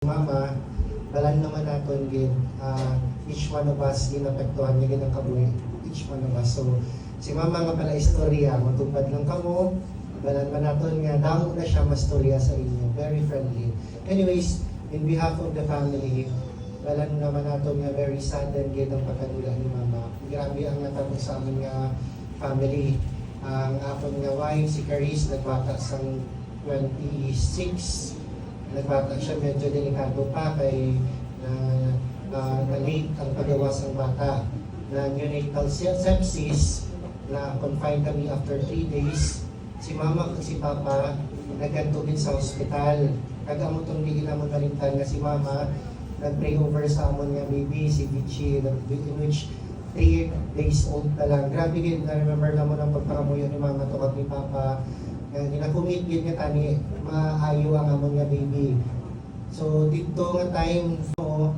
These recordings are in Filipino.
mama, balan naman naton gid each one of us ginapektuhan niya gid ang kabuhi, each one of us. So si mama nga pala istorya, matupad lang kamo, balan man naton nga damo na siya mastorya sa inyo, very friendly. Anyways, in behalf of the family, balan naman naton nga very saddened gid ang pagkadula ni mama. Grabe ang natamo sa amin nga family. Ang akong nga wife, si Caris, nagbata sang 26. Nagbata siya, medyo delikado pa kay na-late ang pagawas ng bata. Na neonatal sepsis, na confined kami after 3 days. Si mama at si papa nagkantugin sa ospital. Kagamo itong bigil naman kalimtan nga si mama nag-pray over sa amon nga baby, si Vichy, in which 3 days old pa lang. Grabe gid, na-remember naman ang pagpakamuyo ni mama tukad ni papa. Ginakumit gid nga tani, maayo ang amon nga baby. So dito nga time, so,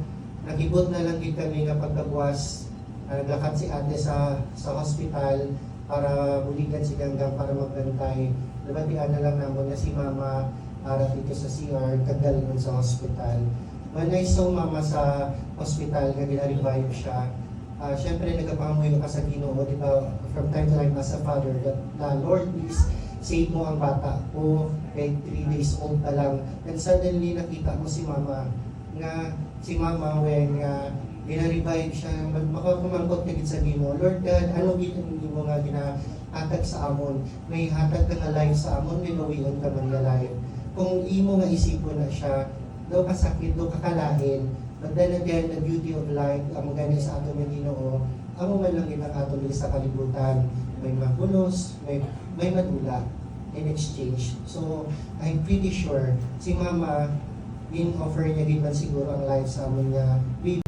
nagibot na lang gid kami nga pagkabuwas. Naglakad si ate sa hospital para buligan si Ganggang para magbantay. Nabatian na lang namon nga si mama para dito sa CR, kadalon sa hospital. When I saw mama sa hospital, nga gina-revive siya, syempre nagkapangamuyo ka sa Ginoo, di ba? From time to time as a father, that Lord, please save mo ang bata ko, kay 3 days old pa lang. And suddenly nakita mo si mama, nga si mama when gina-revive siya, makapamangkot ka sa Ginoo. Lord God, ano gito mo nga ginahatag sa amon? May hatag ka nga life sa amon, may mawion ka man nga life. Kung imo nga isipon na siya, daw kasakit, daw kakalain, but then again, the beauty of life, ang maganda sa ato ng Ginoo, amo man lang ginang ato sa kalibutan, may magulos, may madula in exchange. So, I'm pretty sure, si mama, in-offer niya din man siguro ang life sa amon nga baby.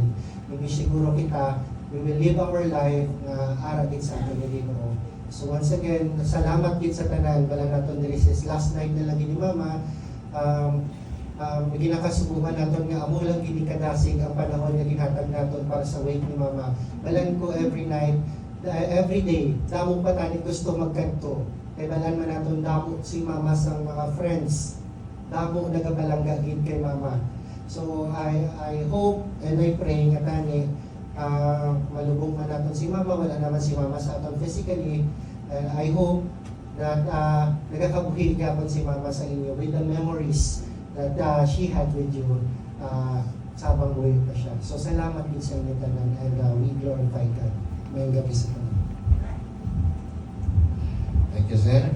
Maybe siguro kita, we will live our life na ara din sa ato ng Ginoo. So once again, salamat din sa tanan, wala naton diri last night na lang ni mama, ginakasubukan naton nga amo lang gini kadasig ang panahon nga gihatag naton para sa wake ni mama. Balan ko every night, every day, damo pa tani gusto magkanto. Kay balan man naton damo si mama sa mga friends. Damo nagabalangga gid kay mama. So I hope and I pray nga tani malubong man naton si mama, wala naman si mama sa aton physically. And I hope that nagakabuhi gyapon si mama sa inyo with the memories that she had with you sa habang buhay pa siya. So salamat din sa inyo tanan and we glorify God. May gabi sa tanan. Thank you, sir.